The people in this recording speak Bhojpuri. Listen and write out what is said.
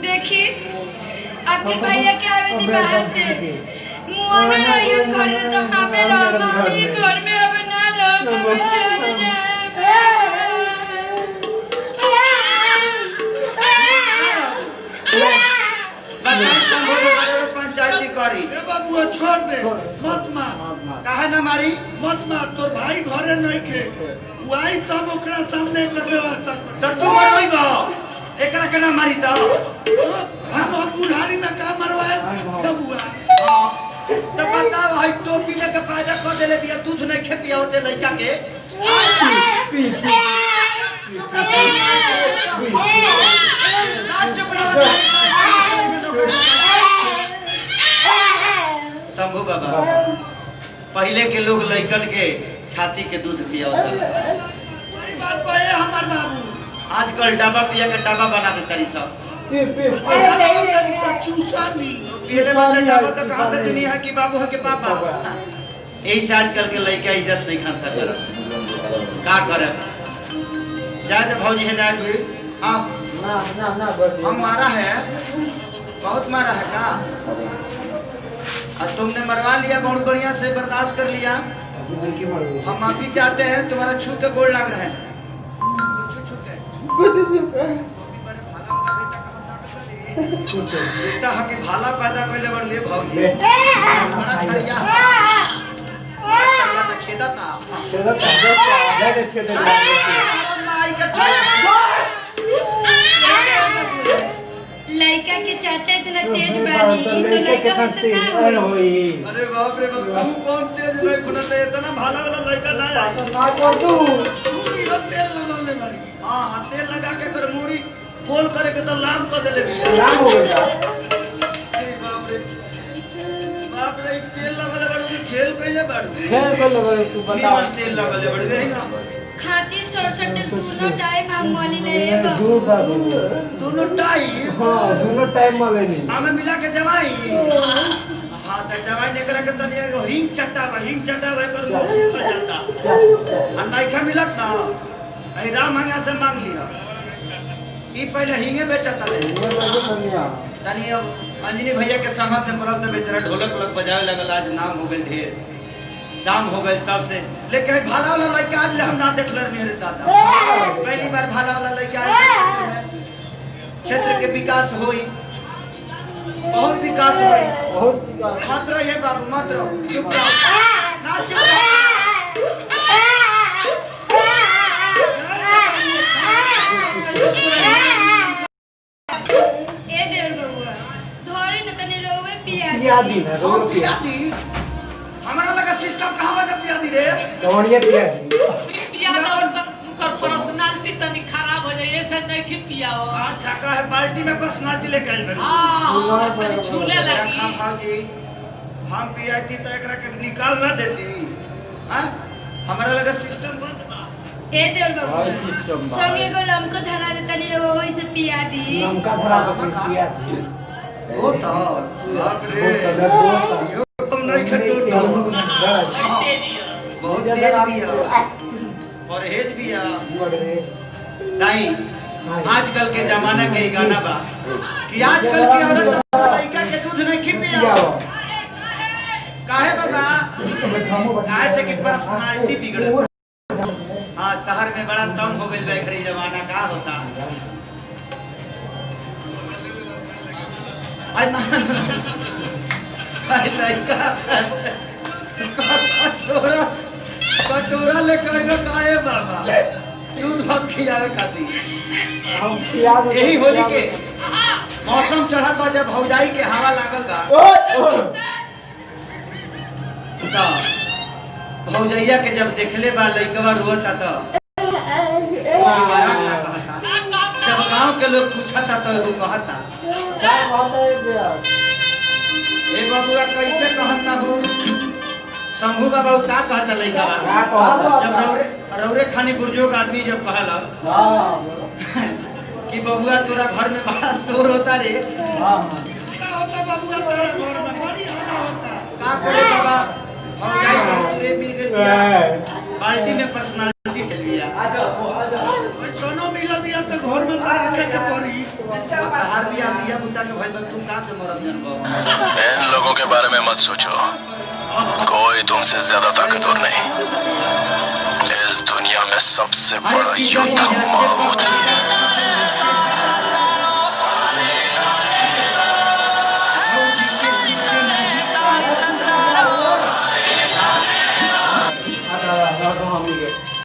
देखी अपने भैया के आवे थी बाहर से मुंह में रहियो घर में तो हमें रहो हमारी घर में अब ना रहो पंचायती करी बाबू छोड़ दे मत मार काहे ना मारी मत मार तोर भाई घरे नहीं खे वाई तब ओकरा सामने कर व्यवस्था कर तू मरई बा एकरा केना मारी त हम बुढ़ारी में का मरवाए बबुआ हां तो बताओ भाई टोपी लेके पैदा कर देले बिया दूध नहीं खे पिया होते लइका के शंभू बाबा पहले के लोग लइकन के छाती के दूध पिया होता बात पाए हमार बाबू आजकल डब्बा पिया के डब्बा बना दे तरी सब तो कहाँ से दुनिया है कि बाबू है कि पापा यही से आजकल के लड़का इज्जत नहीं खा सक का करे जाए भौजी है जाए हाँ हम मारा है बहुत मारा है का और तुमने मरवा लिया बहुत बढ़िया से बर्दाश्त कर लिया हम माफी चाहते हैं तुम्हारा छू के गोड़ लग रहे हैं बेटा हकी भाला पैदा पहले बढ़ लिए भौजी बड़ा छड़िया तो छेदा था जाके छेदा माई का लड़का के चाचा इतना तेज बानी तो लड़का तेज होई अरे बाप रे बाप तू कौन तेज भाई खुना ते इतना भाला वाला लड़का ना है ना कर तू पूरी तेल लगाने मारी हां तेल लगा के कर मुड़ी बोल करे के तो लाम कर देले भी लाम हो गया बाप रे तेल लगाले बड़ खेल कइले बड़ तू बता तेल लगाले बड़ है ना खाती सरसट दोनों टाइम हम मोली ले दोनों टाइम हां दोनों टाइम मोले नहीं हमें मिला के जवाई हां त जवाई ने करा के तनी हिंग चट्टा भाई कर जाता अन्ना खा मिलत ना आई राम मंगा से मांग लिया ई पहले हिंगे बेचता है तनी अंजनी भैया के संगत में परत बेचारा ढोलक बजावे लगल आज नाम हो गइल ढेर दाम हो गए तब से लेकिन भाला वाला लड़का आज हम ना देख रहे मेरे दादा पहली बार भाला वाला लड़का क्षेत्र के विकास होई बहुत विकास मात्र ये बाबू मात्र चुप ना चुप ए देर बबुआ धोरे न तने रोवे पिया दी हमारा लगा दी रे कौड़िए पिया पिया तो उनकर पर्सनालिटी तनी खराब हो जाए ऐसे नहीं कि पिया हो अच्छा का है पार्टी में पर्सनालिटी लेके आइल बनी हां तनी झूले लगी जी हम पीआईटी तो एकरा के निकाल ना देती हां हमारा लगा सिस्टम बंद बा ए देवर बाबू और सिस्टम बा संगे को लमको धरा दे तनी रे वही से पिया दी नमका धरा के पिया वो तो बाप रे यो तुम नहीं खटो बहुत तेज भी है और हेज भी है नहीं आजकल के जमाने के गाना बा कि आजकल की औरत लड़का के दूध नहीं खी पिया काहे बाबा काहे से कि पर्सनालिटी बिगड़ हाँ शहर में बड़ा तंग हो गइल बा घरी जमाना का होता आई लड़का कटोरा लेकर आइबो काहे बाबा दूध भात खिलावे खातिर हम पिया यही होली के मौसम चढ़त बा जब भौजाई के हवा लागल बा तो भौजैया के जब देखले बा लइकवा रोता तो जब गांव के लोग पूछता तो वो कहता क्या बात है ए बबुआ कैसे कहता हो शंभू बाबा का कहता लइकवा क्या कहता? जब रौरे खानी बुजुर्ग आदमी जब कहलस हां कि बबुआ तोरा घर में बड़ा शोर होता रे हां का होता बबुआ तोरा घर में बड़ी हल्ला होता का करे बाबा भौजाई के मिल गई पार्टी में पर्सनालिटी के लिया दोनों मिल दिया तो घर में तारा के पड़ी हर दिया दिया बुता के भाई बस तू का से मरद जनबो इन लोगों के बारे में मत सोचो कोई तुमसे ज्यादा ताकतवर नहीं इस दुनिया में सबसे बड़ा युद्ध मौत है